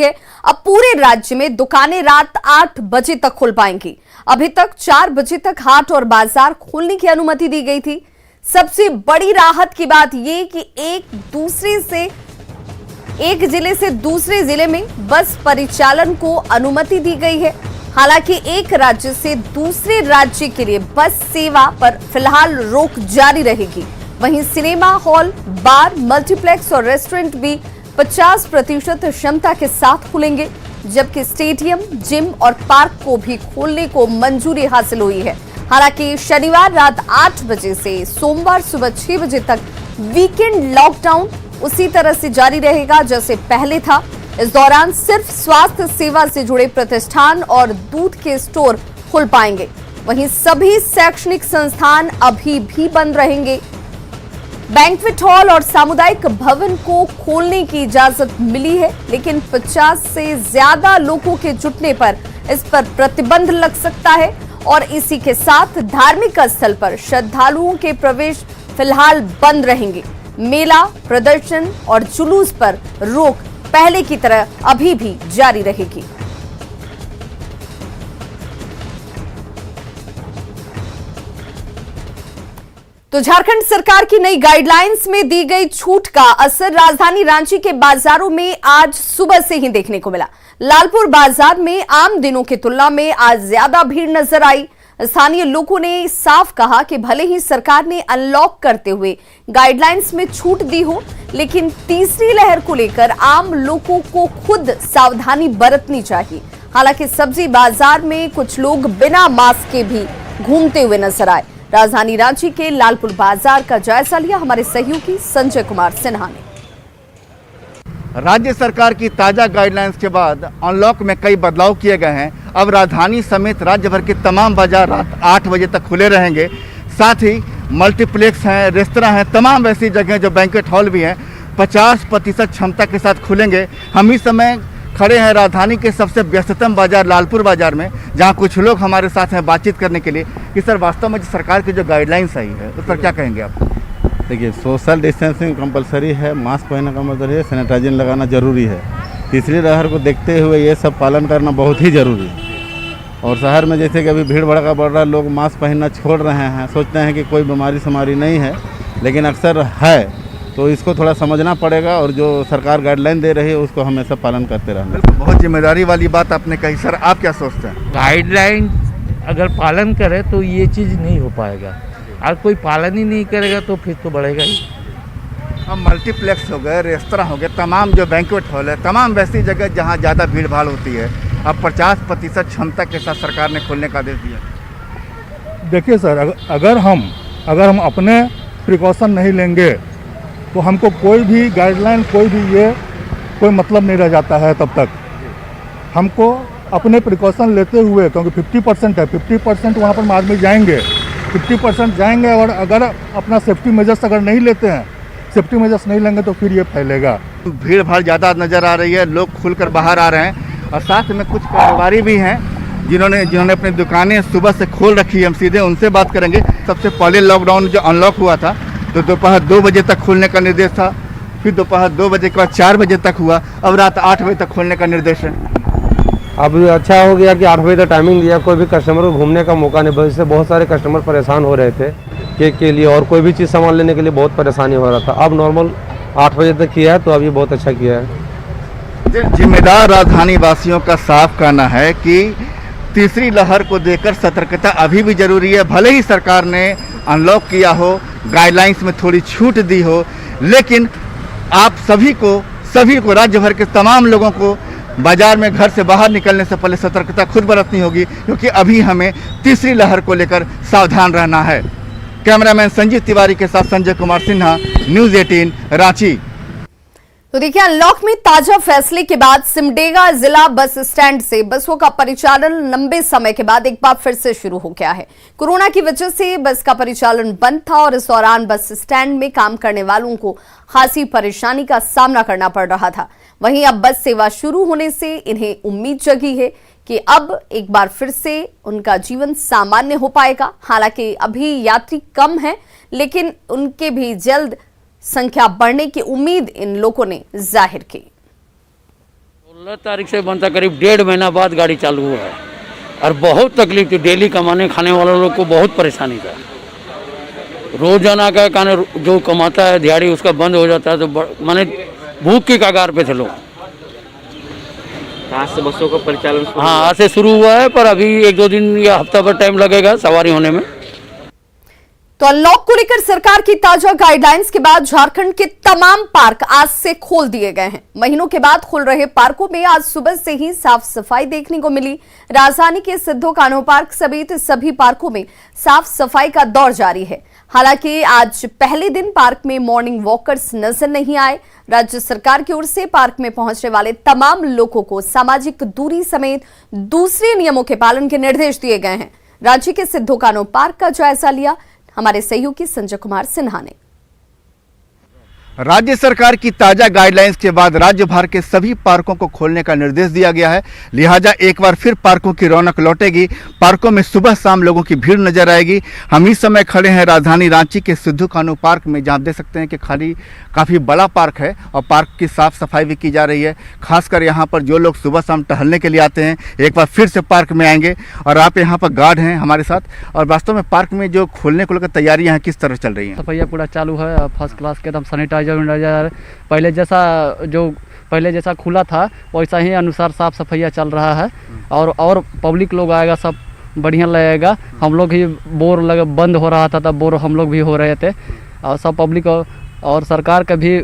अब पूरे राज्य में दुकानें रात 8 बजे तक खुल पाएंगी। अभी तक 4 बजे तक हाट और बाजार खोलने की अनुमति दी गई थी। सबसे बड़ी राहत की बात यह कि एक जिले से दूसरे जिले में बस परिचालन को अनुमति दी गई है। हालांकि एक राज्य से दूसरे राज्य के लिए बस सेवा पर फिलहाल रोक जारी रहेगी। वहीं सिनेमा हॉल, बार, मल्टीप्लेक्स और रेस्टोरेंट भी 50% क्षमता के साथ खुलेंगे, जबकि स्टेडियम, जिम और पार्क को भी खोलने को मंजूरी हासिल हुई है। हालांकि शनिवार रात 8 बजे से सोमवार सुबह 6 बजे तक वीकेंड लॉकडाउन उसी तरह से जारी रहेगा जैसे पहले था। इस दौरान सिर्फ स्वास्थ्य सेवा से जुड़े प्रतिष्ठान और दूध के स्टोर खुल पाएंगे। वहीं सभी शैक्षणिक संस्थान अभी भी बंद रहेंगे। बैंक्वेट हॉल और सामुदायिक भवन को खोलने की इजाजत मिली है, लेकिन 50 से ज्यादा लोगों के जुटने पर इस पर प्रतिबंध लग सकता है। और इसी के साथ धार्मिक स्थल पर श्रद्धालुओं के प्रवेश फिलहाल बंद रहेंगे। मेला, प्रदर्शन और जुलूस पर रोक पहले की तरह अभी भी जारी रहेगी। तो झारखंड सरकार की नई गाइडलाइंस में दी गई छूट का असर राजधानी रांची के बाजारों में आज सुबह से ही देखने को मिला। लालपुर बाजार में आम दिनों की तुलना में आज ज्यादा भीड़ नजर आई। स्थानीय लोगों ने साफ कहा कि भले ही सरकार ने अनलॉक करते हुए गाइडलाइंस में छूट दी हो, लेकिन तीसरी लहर को लेकर आम लोगों को खुद सावधानी बरतनी चाहिए। हालांकि सब्जी बाजार में कुछ लोग बिना मास्क के भी घूमते हुए नजर आए। राजधानी रांची के लालपुर बाजार का जायजा लिया हमारे सहयोगी संजय कुमार सिन्हा ने। राज्य सरकार की ताज़ा गाइडलाइंस के बाद अनलॉक में कई बदलाव किए गए हैं। अब राजधानी समेत राज्य भर के तमाम बाजार रात 8 बजे तक खुले रहेंगे। साथ ही मल्टीप्लेक्स हैं, रेस्तरां हैं, तमाम वैसी जगह जो बैंक्वेट हॉल भी हैं 50% क्षमता के साथ खुलेंगे। हम इस समय खड़े हैं राजधानी के सबसे व्यस्ततम बाजार लालपुर बाजार में, जहां कुछ लोग हमारे साथ हैं बातचीत करने के लिए कि सर वास्तव में सरकार की जो गाइडलाइंस आई है उस पर क्या कहेंगे आप? देखिए, सोशल डिस्टेंसिंग कंपलसरी है, मास्क पहनना कंपलसरी है, सैनिटाइजर लगाना जरूरी है। तीसरी लहर को देखते हुए ये सब पालन करना बहुत ही ज़रूरी है। और शहर में जैसे कि अभी भीड़ भड़का बढ़ रहा है, लोग मास्क पहनना छोड़ रहे हैं, सोचते हैं कि कोई बीमारी समारी नहीं है, लेकिन अक्सर है। तो इसको थोड़ा समझना पड़ेगा और जो सरकार गाइडलाइन दे रही है उसको हमेशा पालन करते रहना। बहुत जिम्मेदारी वाली बात आपने कही। सर आप क्या सोचते हैं? गाइडलाइन अगर पालन करे तो ये चीज़ नहीं हो पाएगा, और कोई पालन ही नहीं करेगा तो फिर तो बढ़ेगा ही। अब मल्टीप्लेक्स हो गए, रेस्तरां हो गए, तमाम जो बैंक्वेट हॉल है, तमाम वैसी जगह जहां ज़्यादा भीड़ भाड़ होती है, अब 50% क्षमता के साथ सरकार ने खोलने का आदेश दिया। देखिए सर, अगर हम अपने प्रिकॉशन नहीं लेंगे तो हमको कोई भी गाइडलाइन, कोई मतलब नहीं रह जाता है। तब तक हमको अपने प्रिकॉशन लेते हुए, क्योंकि 50% है, 50% वहाँ पर आदमी जाएंगे, 50% जाएंगे और अगर अपना सेफ्टी मेजर्स अगर नहीं लेते हैं, सेफ्टी मेजर्स नहीं लेंगे तो फिर ये फैलेगा। भीड़ भाड़ ज़्यादा नज़र आ रही है, लोग खुलकर बाहर आ रहे हैं और साथ में कुछ कारोबारी भी हैं जिन्होंने अपनी दुकानें सुबह से खोल रखी है। हम सीधे उनसे बात करेंगे। सबसे पहले लॉकडाउन जो अनलॉक हुआ था तो दोपहर 2 बजे तक खोलने का निर्देश था, फिर दोपहर 2 बजे के बाद 4 बजे तक हुआ, अब रात 8 बजे तक खोलने का निर्देश है। अब अच्छा हो गया कि 8 बजे तक टाइमिंग दिया, कोई भी कस्टमर को घूमने का मौका नहीं। वजह से बहुत सारे कस्टमर परेशान हो रहे थे केक के लिए और कोई भी चीज़ सामान लेने के लिए बहुत परेशानी हो रहा था। अब नॉर्मल 8 बजे तक किया है तो अब ये बहुत अच्छा किया है। जिम्मेदार राजधानी वासियों का साफ कहना है कि तीसरी लहर को देखकर सतर्कता अभी भी जरूरी है। भले ही सरकार ने अनलॉक किया हो, गाइडलाइंस में थोड़ी छूट दी हो, लेकिन आप सभी को राज्य भर के तमाम लोगों को बाजार में घर से बाहर निकलने से पहले सतर्कता खुद बरतनी होगी, क्योंकि अभी हमें तीसरी लहर को लेकर सावधान रहना है। कैमरामैन संजीव तिवारी के साथ संजय कुमार सिन्हा, न्यूज़ 18 रांची। तो देखिए, अनलॉक में ताजा फैसले के बाद सिमडेगा जिला बस स्टैंड से बसों का परिचालन लंबे समय के बाद एक बार फिर से शुरू हो गया है। कोरोना की वजह से बस का परिचालन बंद था और इस दौरान बस स्टैंड में काम करने वालों को खासी परेशानी का सामना करना पड़ रहा था। वहीं अब बस सेवा शुरू होने से इन्हें उम्मीद जगी है कि अब एक बार फिर से उनका जीवन सामान्य हो पाएगा। हालांकि अभी यात्री कम हैं, लेकिन उनके भी जल्द संख्या बढ़ने की उम्मीद इन लोगों ने जाहिर की। 16 तारीख से बनता, करीब 1.5 महीना बाद गाड़ी चालू हुआ है और बहुत तकलीफ थी। डेली कमाने खाने वाले लोग को बहुत परेशानी था। रोजाना का कारण जो कमाता है दिहाड़ी उसका बंद हो जाता है, तो माने भूख की कगार पे थे लोग। आज से बसों का परिचालन हाँ, आज से शुरू हुआ है, पर अभी 1-2 दिन या हफ्ता भर टाइम लगेगा सवारी होने में। तो अनलॉक को लेकर सरकार की ताजा गाइडलाइंस के बाद झारखंड के तमाम पार्क आज से खोल दिए गए हैं। महीनों के बाद खुल रहे पार्कों में आज सुबह से ही साफ सफाई देखने को मिली। राजधानी के सिद्धो कान्हो पार्क समेत सभी पार्कों में साफ सफाई का दौर जारी है। हालांकि आज पहले दिन पार्क में मॉर्निंग वॉकर्स नजर नहीं आए। राज्य सरकार की ओर से पार्क में पहुंचने वाले तमाम लोगों को सामाजिक दूरी समेत दूसरे नियमों के पालन के निर्देश दिए गए हैं। राज्य के सिद्धो कान्हो पार्क का जायजा लिया हमारे सहयोगी संजय कुमार सिन्हा ने। राज्य सरकार की ताजा गाइडलाइंस के बाद राज्य भर के सभी पार्कों को खोलने का निर्देश दिया गया है। लिहाजा एक बार फिर पार्कों की रौनक लौटेगी। पार्कों में सुबह शाम लोगों की भीड़ नजर आएगी। हम इस समय खड़े हैं राजधानी रांची के सिद्धो कान्हो पार्क में, जहां देख सकते हैं कि काफी बड़ा पार्क है और पार्क की साफ सफाई भी की जा रही है। खासकर यहाँ पर जो लोग सुबह शाम टहलने के लिए आते हैं एक बार फिर से पार्क में आएंगे। और आप यहाँ पर गार्ड हैं हमारे साथ, और वास्तव में पार्क में जो खोलने को लेकर तैयारियां हैं किस तरह चल रही हैं? सफाई पूरा चालू है, फर्स्ट क्लास के एकदम सैनिटाइजर पहले जैसा खुला था वैसा ही अनुसार साफ सफाई चल रहा है। और पब्लिक लोग आएगा, सब बढ़िया लगेगा। हम लोग ही बंद हो रहा था तब बोर हम लोग भी हो रहे थे, और सब पब्लिक और सरकार का भी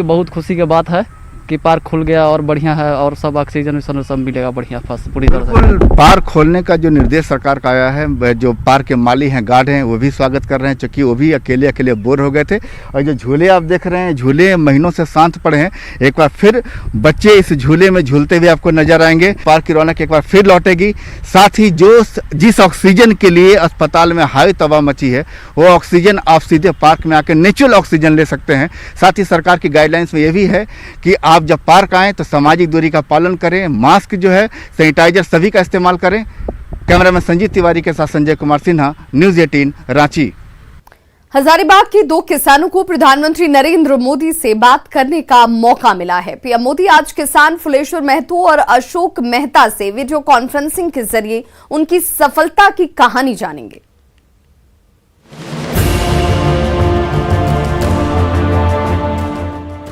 बहुत खुशी की बात है कि पार्क खुल गया और बढ़िया है, और सब ऑक्सीजन सब मिलेगा बढ़िया फर्स्ट पूरी तरह से। पार्क खोलने का जो निर्देश सरकार का आया है, जो पार्क के माली हैं गार्ड हैं वो भी स्वागत कर रहे हैं, क्योंकि वो भी अकेले बोर हो गए थे। और जो झूले आप देख रहे हैं, झूले महीनों से शांत पड़े हैं। एक बार फिर बच्चे इस झूले में झूलते हुए आपको नजर आएंगे। पार्क की रौनक एक बार फिर लौटेगी। साथ ही जिस ऑक्सीजन के लिए अस्पताल में हाई तबाह मची है, वो ऑक्सीजन आप सीधे पार्क में आकर नेचुरल ऑक्सीजन ले सकते हैं। साथ ही सरकार की गाइडलाइंस में ये भी है कि आप जब पार्क आएं तो सामाजिक दूरी का पालन करें, मास्क जो है सैनिटाइजर सभी का इस्तेमाल करें। कैमरामैन संजीत तिवारी के साथ संजय कुमार सिन्हा, न्यूज़ 18 रांची। हजारीबाग के 2 किसानों को प्रधानमंत्री नरेंद्र मोदी से बात करने का मौका मिला है। पीएम मोदी आज किसान फुलेश्वर महतो और अशोक मेहता से वीडियो कॉन्फ्रेंसिंग के जरिए उनकी सफलता की कहानी जानेंगे।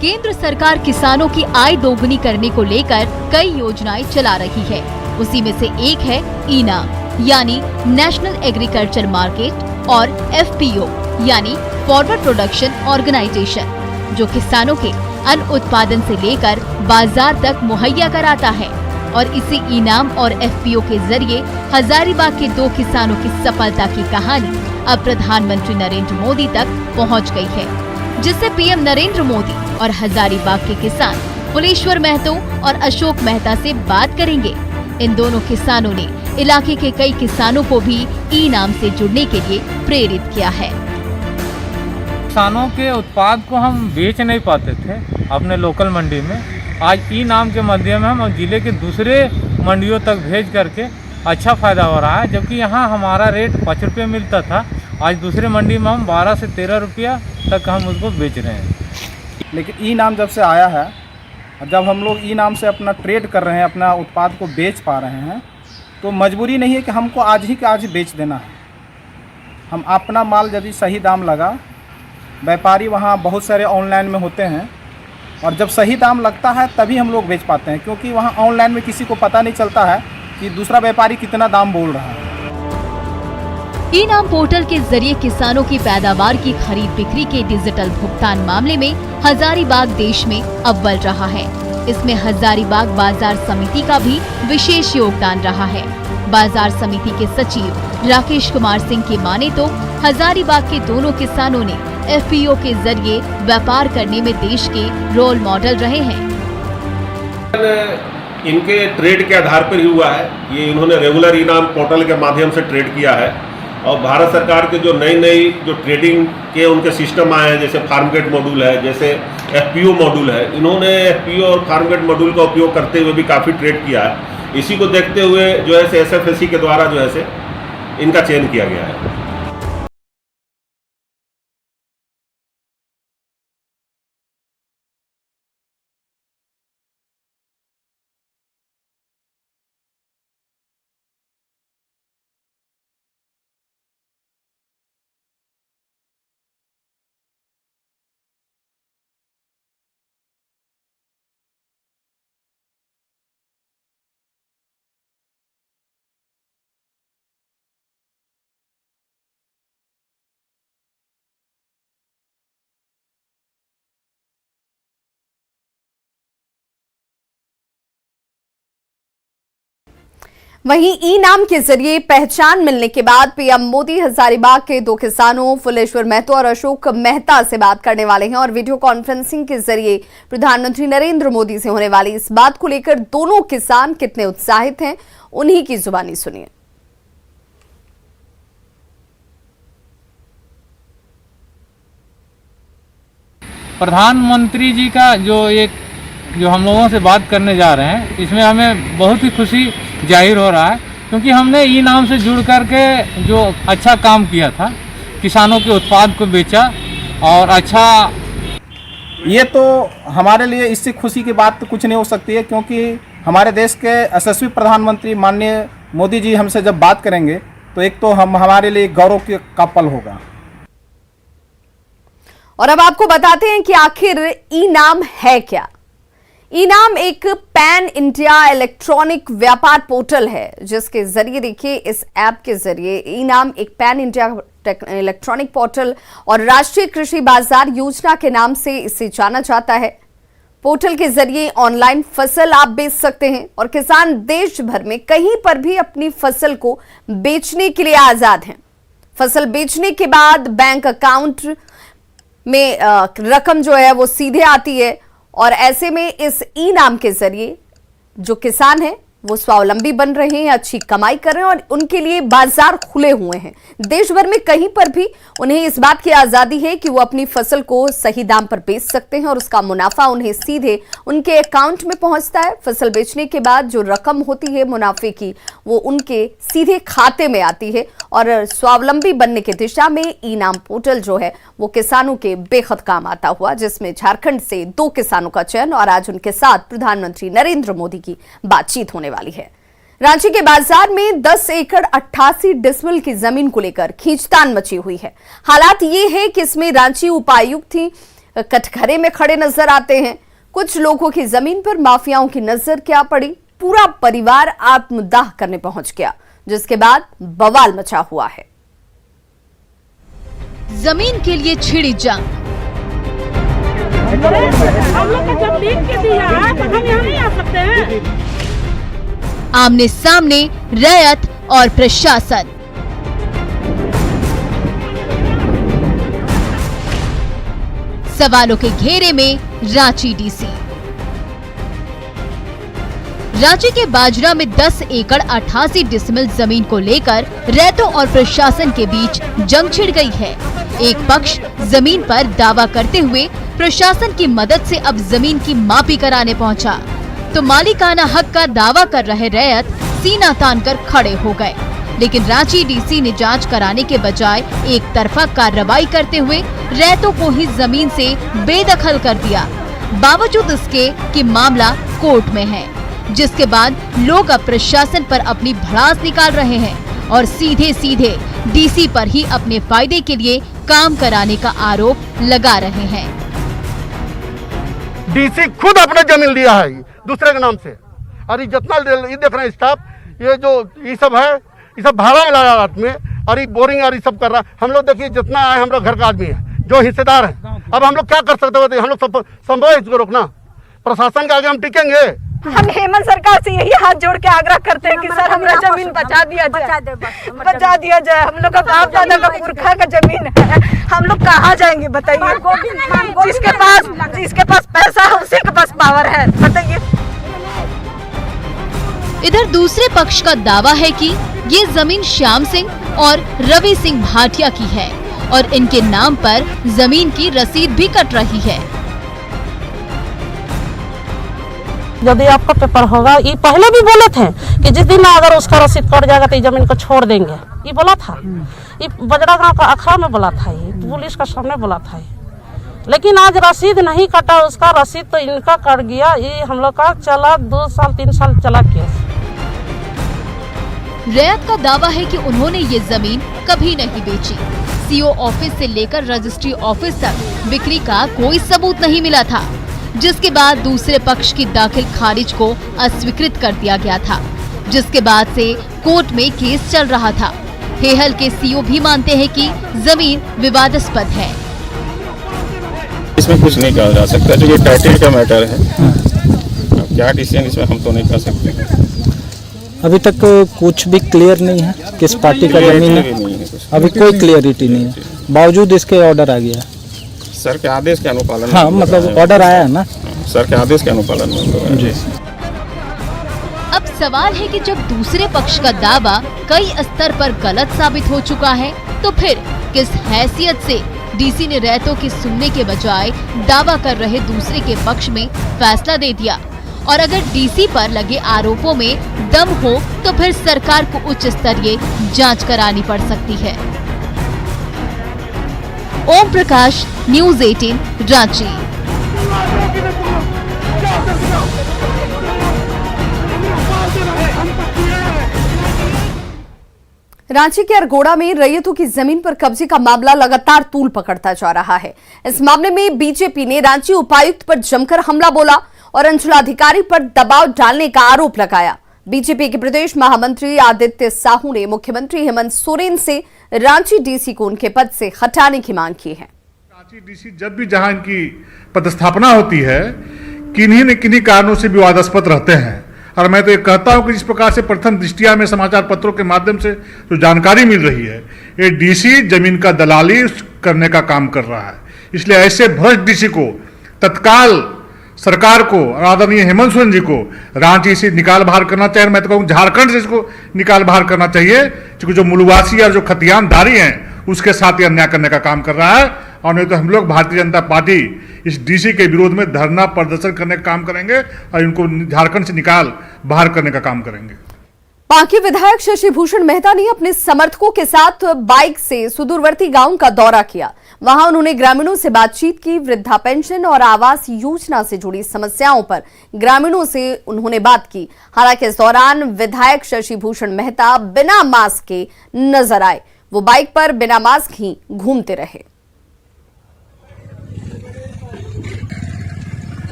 केंद्र सरकार किसानों की आय दोगुनी करने को लेकर कई योजनाएं चला रही है। उसी में से एक है ई-नाम यानी नेशनल एग्रीकल्चर मार्केट और एफपीओ यानी फॉरवर्ड प्रोडक्शन ऑर्गेनाइजेशन, जो किसानों के अन्न उत्पादन से लेकर बाजार तक मुहैया कराता है। और इसी ई-नाम और एफपीओ के जरिए हजारीबाग के 2 किसानों की सफलता की कहानी अब प्रधानमंत्री नरेंद्र मोदी तक पहुंच गई है, जिससे पीएम नरेंद्र मोदी और हजारीबाग के किसान फुलेश्वर महतो और अशोक मेहता से बात करेंगे। इन दोनों किसानों ने इलाके के कई किसानों को भी ई-नाम से जुड़ने के लिए प्रेरित किया है। किसानों के उत्पाद को हम बेच नहीं पाते थे अपने लोकल मंडी में, आज ई-नाम के माध्यम में हम जिले के दूसरे मंडियों तक भेज करके अच्छा फायदा हो रहा है। जबकि यहाँ हमारा रेट 5 रुपये मिलता था, आज दूसरे मंडी में हम 12 से 13 रुपया तक हम उसको बेच रहे हैं। लेकिन ई-नाम जब से आया है, जब हम लोग ई-नाम से अपना ट्रेड कर रहे हैं, अपना उत्पाद को बेच पा रहे हैं, तो मजबूरी नहीं है कि हमको आज ही के आज बेच देना है। हम अपना माल यदि सही दाम लगा, व्यापारी वहाँ बहुत सारे ऑनलाइन में होते हैं, और जब सही दाम लगता है तभी हम लोग बेच पाते हैं, क्योंकि वहाँ ऑनलाइन में किसी को पता नहीं चलता है कि दूसरा व्यापारी कितना दाम बोल रहा है। ई-नाम पोर्टल के जरिए किसानों की पैदावार की खरीद बिक्री के डिजिटल भुगतान मामले में हजारीबाग देश में अव्वल रहा है। इसमें हजारीबाग बाजार समिति का भी विशेष योगदान रहा है। बाजार समिति के सचिव राकेश कुमार सिंह की माने तो हजारीबाग के दोनों किसानों ने एफपीओ के जरिए व्यापार करने में देश के रोल मॉडल रहे हैं। इनके ट्रेड के आधार पर ही हुआ है। ये इन्होंने रेगुलर ई-नाम पोर्टल के माध्यम से ट्रेड किया है, और भारत सरकार के जो नई जो ट्रेडिंग के उनके सिस्टम आए हैं, जैसे फार्म गेट मॉड्यूल है, जैसे एफपीओ मॉड्यूल है, इन्होंने एफपीओ और फार्म गेट मॉड्यूल का उपयोग करते हुए भी काफ़ी ट्रेड किया है। इसी को देखते हुए जो है एसएफएससी के द्वारा जो है इनका चयन किया गया है। वहीं ई नाम के जरिए पहचान मिलने के बाद पीएम मोदी हजारीबाग के 2 किसानों फुलेश्वर महतो और अशोक मेहता से बात करने वाले हैं और वीडियो कॉन्फ्रेंसिंग के जरिए प्रधानमंत्री नरेंद्र मोदी से होने वाली इस बात को लेकर दोनों किसान कितने उत्साहित हैं, उन्हीं की जुबानी सुनिए। प्रधानमंत्री जी का जो हम लोगों से बात करने जा रहे हैं, इसमें हमें बहुत ही खुशी जाहिर हो रहा है, क्योंकि हमने ई नाम से जुड़ करके जो अच्छा काम किया था, किसानों के उत्पाद को बेचा और अच्छा, ये तो हमारे लिए इससे खुशी की बात तो कुछ नहीं हो सकती है, क्योंकि हमारे देश के यशस्वी प्रधानमंत्री माननीय मोदी जी हमसे जब बात करेंगे तो एक तो हमारे लिए गौरव का पल होगा। और अब आपको बताते हैं कि आखिर ई नाम है क्या। ई नाम एक पैन इंडिया इलेक्ट्रॉनिक व्यापार पोर्टल है, जिसके जरिए देखिए इस ऐप के जरिए ई नाम एक पैन इंडिया इलेक्ट्रॉनिक पोर्टल और राष्ट्रीय कृषि बाजार योजना के नाम से इसे जाना जाता है। पोर्टल के जरिए ऑनलाइन फसल आप बेच सकते हैं और किसान देश भर में कहीं पर भी अपनी फसल को बेचने के लिए आजाद हैं। फसल बेचने के बाद बैंक अकाउंट में रकम जो है वो सीधे आती है और ऐसे में इस ई नाम के जरिए जो किसान हैं वो स्वावलंबी बन रहे हैं, अच्छी कमाई कर रहे हैं और उनके लिए बाजार खुले हुए हैं। देश भर में कहीं पर भी उन्हें इस बात की आजादी है कि वो अपनी फसल को सही दाम पर बेच सकते हैं और उसका मुनाफा उन्हें सीधे उनके अकाउंट में पहुंचता है। फसल बेचने के बाद जो रकम होती है मुनाफे की, वो उनके सीधे खाते में आती है और स्वावलंबी बनने की दिशा में ई नाम पोर्टल जो है वो किसानों के बेहद काम आता हुआ, जिसमें झारखंड से 2 किसानों का चयन और आज उनके साथ प्रधानमंत्री नरेंद्र मोदी की बातचीत होने वाली है। रांची के बाजार में 10 एकड़ 88 डिसमिल की जमीन को लेकर खींचतान मची हुई है। हालात ये है कि इसमें रांची उपायुक्त ही कटघरे में खड़े नजर आते हैं। कुछ लोगों की जमीन पर माफियाओं की नजर क्या पड़ी, पूरा परिवार आत्मदाह करने पहुंच गया, जिसके बाद बवाल मचा हुआ है। जमीन के लिए छिड़ी जंग। हम लोग को जब लिख के दिया है तो हम यहाँ नहीं आ सकते हैं। आमने सामने रैयत और प्रशासन। सवालों के घेरे में रांची डीसी। रांची के बाजरा में 10 एकड़ 88 डिसमिल जमीन को लेकर रैयतों और प्रशासन के बीच जंग छिड़ गई है। एक पक्ष जमीन पर दावा करते हुए प्रशासन की मदद से अब जमीन की मापी कराने पहुंचा, तो मालिकाना हक का दावा कर रहे रैयत सीना तानकर खड़े हो गए। लेकिन रांची डीसी ने जांच कराने के बजाय एक तरफा कार्रवाई करते हुए रैयतों को ही जमीन से बेदखल कर दिया, बावजूद इसके कि मामला कोर्ट में है। जिसके बाद लोग अब प्रशासन पर अपनी भड़ास निकाल रहे हैं और सीधे सीधे डीसी पर ही अपने फायदे के लिए काम कराने का आरोप लगा रहे हैं। डीसी खुद अपने जमीन लिया है दूसरे के नाम से, और ये जितना ये देख रहे हैं स्टाफ, ये जो ये सब है, ये सब भाड़ा में लगा रात में, और ये बोरिंग और ये सब कर रहा है। हम लोग देखिए जितना आए हम लोग घर का आदमी है, जो हिस्सेदार है, अब हम लोग क्या कर सकते हैं? हम लोग सब संभव है इसको रोकना, प्रशासन के आगे हम टिकेंगे। हम हेमंत सरकार से यही हाथ जोड़ के आग्रह करते हैं कि सर हमारा जमीन बचा दिया जाए। हम लोग का बाप दादा का पुरखा का जमीन है, हम लोग कहाँ जाएंगे बताइए? जिसके पास पैसा है उसी के पास पावर है, बताइए। इधर दूसरे पक्ष का दावा है कि ये जमीन श्याम सिंह और रवि सिंह भाटिया की है और इनके नाम पर जमीन की रसीद भी कट रही है। यदि आपका पेपर होगा, ये पहले भी बोले थे कि जिस दिन अगर उसका रसीद कट जाएगा तो जमीन को छोड़ देंगे, ये बोला था। ये बजरा गांव का अखड़ा में बोला था, ये पुलिस का सामने बोला था। लेकिन आज रसीद नहीं कटा, उसका रसीद तो इनका कट गया। ये हम लोग का चला 2 साल 3 साल चला केस। रैयत का दावा है कि उन्होंने ये जमीन कभी नहीं बेची। सीओ ऑफिस से लेकर रजिस्ट्री ऑफिस तक बिक्री का कोई सबूत नहीं मिला था, जिसके बाद दूसरे पक्ष की दाखिल खारिज को अस्वीकृत कर दिया गया था, जिसके बाद से कोर्ट में केस चल रहा था। हेहल के सीओ भी मानते हैं कि जमीन विवादास्पद है। इसमें कुछ नहीं कहा जा सकता, जो ये टाइटल का मैटर है। अब क्या डिसीजन इसमें हम तो नहीं कर सकते। अभी तक कुछ भी क्लियर नहीं है, किस पार्टी का जमीन है अभी कोई क्लियरिटी नहीं है, बावजूद इसके ऑर्डर आ गया। सर के आदेश के अनुपालन? हाँ, मतलब ऑर्डर आया है ना सर के आदेश के अनुपालन में जी। अब सवाल है कि जब दूसरे पक्ष का दावा कई स्तर पर गलत साबित हो चुका है तो फिर किस हैसियत से डीसी ने रैयतों की सुनने के बजाय दावा कर रहे दूसरे के पक्ष में फैसला दे दिया। और अगर डीसी पर लगे आरोपों में दम हो तो फिर सरकार को उच्च स्तरीय जांच करानी पड़ सकती है। ओम प्रकाश, न्यूज़ 18, रांची। रांची के अरगोड़ा में रैयतों की जमीन पर कब्जे का मामला लगातार तूल पकड़ता जा रहा है। इस मामले में बीजेपी ने रांची उपायुक्त पर जमकर हमला बोला और अंचलाधिकारी पर दबाव डालने का आरोप लगाया। बीजेपी के प्रदेश महामंत्री आदित्य साहू ने मुख्यमंत्री हेमंत सोरेन से रांची डीसी को उनके पद से हटाने की मांग की है। रांची डीसी जब भी जहां इनकी पदस्थापना होती है, किन्हीं न किन्हीं कारणों से विवादास्पद रहते हैं। और मैं तो ये कहता हूं कि जिस प्रकार से प्रथम दृष्टिया में समाचार पत्रों के माध्यम से जो जानकारी मिल रही है, ये डीसी जमीन का दलाली करने का काम कर रहा है। इसलिए ऐसे भ्रष्ट डीसी को तत्काल सरकार को और आदरणीय हेमंत सोरेन जी को रांची से निकाल बाहर करना चाहिए। मैं तो कहूँ झारखंड से इसको निकाल बाहर करना चाहिए, क्योंकि जो मूलवासी और जो खतियानदारी हैं उसके साथ ये अन्याय करने का काम कर रहा है। और नहीं तो हम लोग भारतीय जनता पार्टी इस डीसी के विरोध में धरना प्रदर्शन करने का काम करेंगे और इनको झारखंड से निकाल बाहर करने का काम करेंगे। पांकी विधायक शशि भूषण मेहता ने अपने समर्थकों के साथ बाइक से सुदूरवर्ती गांव का दौरा किया। वहां उन्होंने ग्रामीणों से बातचीत की। वृद्धा पेंशन और आवास योजना से जुड़ी समस्याओं पर ग्रामीणों से उन्होंने बात की। हालांकि इस दौरान विधायक शशि भूषण मेहता बिना मास्क के नजर आए। वो बाइक पर बिना मास्क ही घूमते रहे।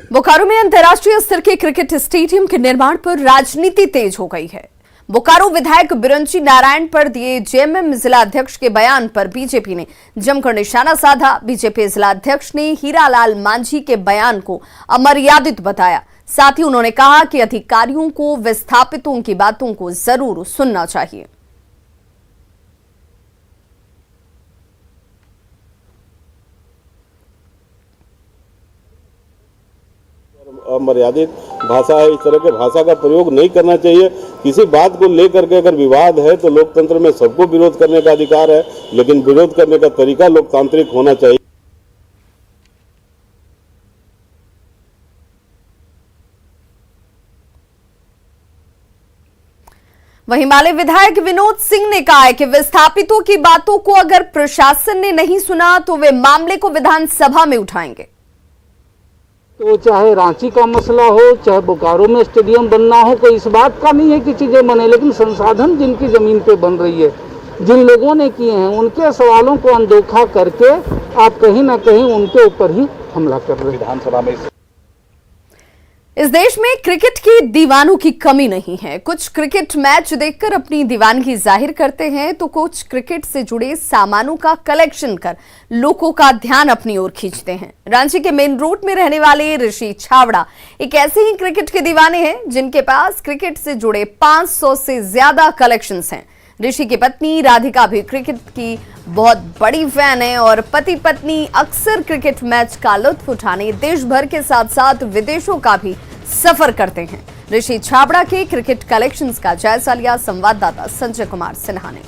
बोकारो में अंतर्राष्ट्रीय स्तर के क्रिकेट स्टेडियम के निर्माण पर राजनीति तेज हो गई है। बोकारो विधायक बिरंची नारायण पर दिए जेएमएम जिला अध्यक्ष के बयान पर बीजेपी ने जमकर निशाना साधा। बीजेपी जिला अध्यक्ष ने हीरालाल मांझी के बयान को अमर्यादित बताया। साथ ही उन्होंने कहा कि अधिकारियों को विस्थापितों की बातों को जरूर सुनना चाहिए। अमर्यादित भाषा है, इस तरह के भाषा का प्रयोग नहीं करना चाहिए। किसी बात को लेकर के अगर विवाद है तो लोकतंत्र में सबको विरोध करने का अधिकार है, लेकिन विरोध करने का तरीका लोकतांत्रिक होना चाहिए। वहीं माले विधायक विनोद सिंह ने कहा है कि विस्थापितों की बातों को अगर प्रशासन ने नहीं सुना तो वे मामले को विधानसभा में उठाएंगे। तो चाहे रांची का मसला हो, चाहे बोकारो में स्टेडियम बनना हो, कोई इस बात का नहीं है कि चीजें बने, लेकिन संसाधन जिनकी जमीन पे बन रही है, जिन लोगों ने किए हैं, उनके सवालों को अनदेखा करके आप कहीं ना कहीं उनके ऊपर ही हमला कर रहे हैं। विधानसभा में इस देश में क्रिकेट के दीवानों की कमी नहीं है। कुछ क्रिकेट मैच देखकर अपनी दीवानगी जाहिर करते हैं तो कुछ क्रिकेट से जुड़े सामानों का कलेक्शन कर लोगों का ध्यान अपनी ओर खींचते हैं। रांची के मेन रोड में रहने वाले ऋषि छावड़ा एक ऐसे ही क्रिकेट के दीवाने हैं जिनके पास क्रिकेट से जुड़े 500 से ज्यादा कलेक्शंस हैं। ऋषि की पत्नी राधिका भी क्रिकेट की बहुत बड़ी फैन है और पति पत्नी अक्सर क्रिकेट मैच का लुत्फ उठाने देश भर के साथ साथ विदेशों का भी सफर करते हैं। ऋषि छाबड़ा के क्रिकेट कलेक्शंस का जायजा लिया संवाददाता संजय कुमार सिन्हा ने।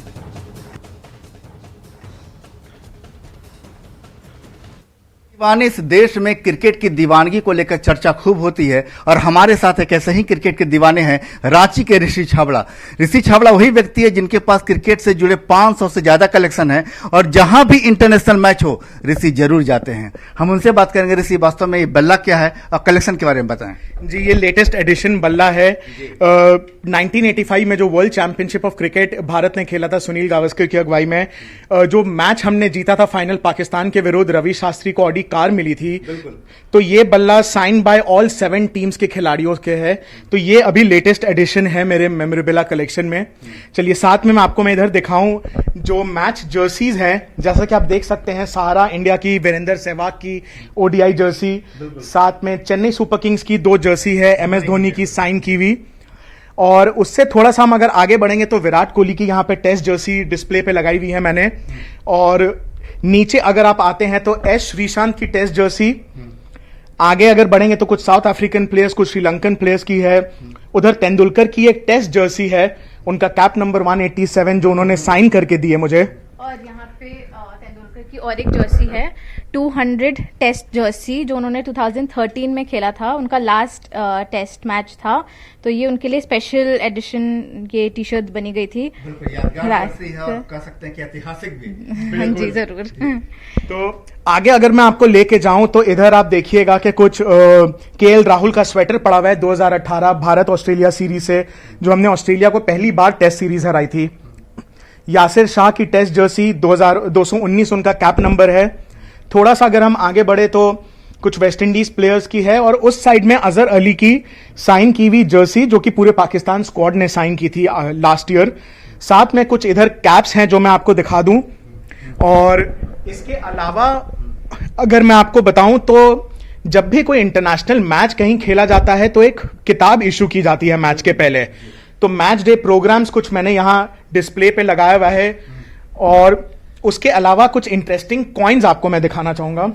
दीवाने इस देश में क्रिकेट की दीवानगी को लेकर चर्चा खूब होती है और हमारे साथ एक ऐसे ही क्रिकेट के दीवाने हैं रांची के ऋषि छाबड़ा। ऋषि छाबड़ा वही व्यक्ति है जिनके पास क्रिकेट से जुड़े 500 से ज्यादा कलेक्शन है और जहां भी इंटरनेशनल मैच हो ऋषि जरूर जाते हैं। हम उनसे बात करेंगे। ऋषि, वास्तव में ये बल्ला क्या है और कलेक्शन के बारे में बताएं। जी, ये लेटेस्ट एडिशन बल्ला है। 1985 में जो world championship of cricket Bharat ने खेला था सुनील गावस्कर की अगुवाई में, जो मैच हमने जीता था फाइनल पाकिस्तान के विरुद्ध, रवि शास्त्री को ऑडी एक कार मिली थी, तो ये बल्ला साइन बाय ऑल 7 टीम्स के खिलाड़ियों के है। तो ये अभी लेटेस्ट एडिशन है मेरे मेमोरेबला कलेक्शन में। चलिए साथ में मैं इधर दिखाऊं जो मैच जर्सीज हैं। जैसा कि आप देख सकते हैं, सहारा इंडिया की, वीरेंद्र सहवाग की ओडीआई जर्सी, साथ में चेन्नई सुपर किंग्स की 2 जर्सी है, MS धोनी की साइन की हुई। और उससे थोड़ा सा हम अगर आगे बढ़ेंगे तो विराट कोहली की यहाँ पे टेस्ट जर्सी डिस्प्ले पे लगाई हुई है मैंने। और नीचे अगर आप आते हैं तो एस श्रीशांत की टेस्ट जर्सी। आगे अगर बढ़ेंगे तो कुछ साउथ अफ्रीकन प्लेयर्स, कुछ श्रीलंकन प्लेयर्स की है। उधर तेंदुलकर की एक टेस्ट जर्सी है, उनका कैप नंबर 187 जो उन्होंने साइन करके दी है मुझे। और यहाँ पे तेंदुलकर की और एक जर्सी है 200 टेस्ट जर्सी, जो उन्होंने 2013 में खेला था, उनका लास्ट टेस्ट मैच था। तो ये उनके लिए स्पेशल एडिशन ये टी शर्ट बनी गई थी। कह सकते हैं कि ऐतिहासिक भी। हाँ जी, जरूर। तो आगे अगर मैं आपको लेके जाऊं तो इधर आप देखिएगा कि कुछ KL राहुल का स्वेटर पड़ा हुआ है 2018 भारत ऑस्ट्रेलिया सीरीज से, जो हमने ऑस्ट्रेलिया को पहली बार टेस्ट सीरीज हराई थी। यासिर शाह की टेस्ट जर्सी 219 उनका कैप नंबर है। थोड़ा सा अगर हम आगे बढ़े तो कुछ वेस्ट इंडीज प्लेयर्स की है, और उस साइड में अजहर अली की साइन की हुई जर्सी जो कि पूरे पाकिस्तान स्क्वाड ने साइन की थी लास्ट ईयर। साथ में कुछ इधर कैप्स हैं जो मैं आपको दिखा दूं। और इसके अलावा अगर मैं आपको बताऊं तो जब भी कोई इंटरनेशनल मैच कहीं खेला जाता है तो एक किताब इशू की जाती है मैच के पहले। तो मैच डे प्रोग्राम्स कुछ मैंने यहां डिस्प्ले पे लगाया हुआ है। और उसके अलावा कुछ इंटरेस्टिंग कॉइन्स आपको मैं दिखाना चाहूंगा।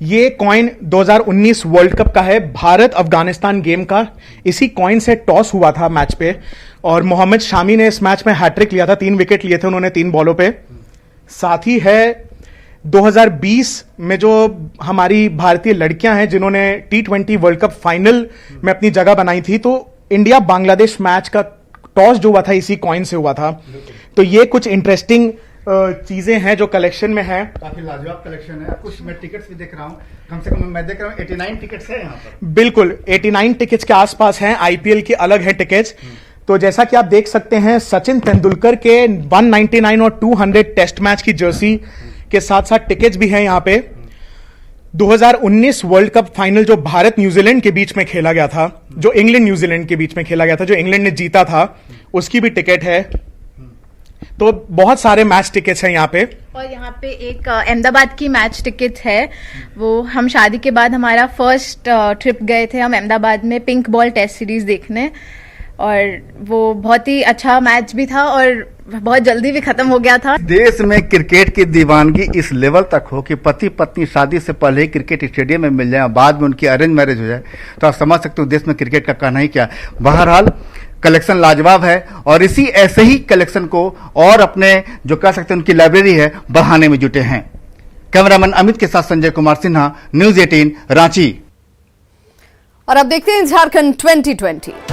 ये कॉइन 2019 वर्ल्ड कप का है, भारत अफगानिस्तान गेम का। इसी कॉइन से टॉस हुआ था मैच पे, और मोहम्मद शामी ने इस मैच में हैट्रिक लिया था, 3 विकेट लिए थे उन्होंने 3 बॉलों पे। साथ ही है 2020 में जो हमारी भारतीय लड़कियां हैं जिन्होंने T20 वर्ल्ड कप फाइनल में अपनी जगह बनाई थी, तो इंडिया बांग्लादेश मैच का टॉस जो हुआ था इसी कॉइन से हुआ था। तो ये कुछ इंटरेस्टिंग चीजें हैं जो कलेक्शन में है। काफी लाजवाब कलेक्शन है। कुछ मैं टिकट्स भी देख रहा हूँ, कम से कम मैं देख रहा हूँ 89 टिकट्स है यहाँ पर। बिल्कुल 89 टिकट्स के आसपास हैं। IPL की अलग है टिकट्स। तो जैसा कि आप देख सकते हैं, सचिन तेंदुलकर के 199 और 200 टेस्ट मैच की जर्सी के साथ साथ टिकट्स भी हैं यहाँ पे। 2019 वर्ल्ड कप फाइनल जो भारत न्यूजीलैंड के बीच में खेला गया था, जो इंग्लैंड न्यूजीलैंड के बीच में खेला गया था, जो इंग्लैंड ने जीता था, उसकी भी टिकट है। तो बहुत सारे मैच टिकट्स हैं यहाँ पे। और यहाँ पे एक अहमदाबाद की मैच टिकट है। वो हम शादी के बाद हमारा फर्स्ट ट्रिप गए थे हम अहमदाबाद में पिंक बॉल टेस्ट सीरीज देखने, और वो बहुत ही अच्छा मैच भी था और बहुत जल्दी भी खत्म हो गया था। देश में क्रिकेट की दीवानगी इस लेवल तक हो कि पति पत्नी शादी से पहले ही क्रिकेट स्टेडियम में मिल जाए, बाद में उनकी अरेंज मैरिज हो जाए, तो आप समझ सकते हो देश में क्रिकेट का कहना ही क्या। बहरहाल कलेक्शन लाजवाब है, और इसी ऐसे ही कलेक्शन को और अपने जो कह सकते हैं उनकी लाइब्रेरी है बढ़ाने में जुटे हैं। कैमरामैन अमित के साथ संजय कुमार सिन्हा, न्यूज़ 18 रांची। और अब देखते हैं झारखंड 2020।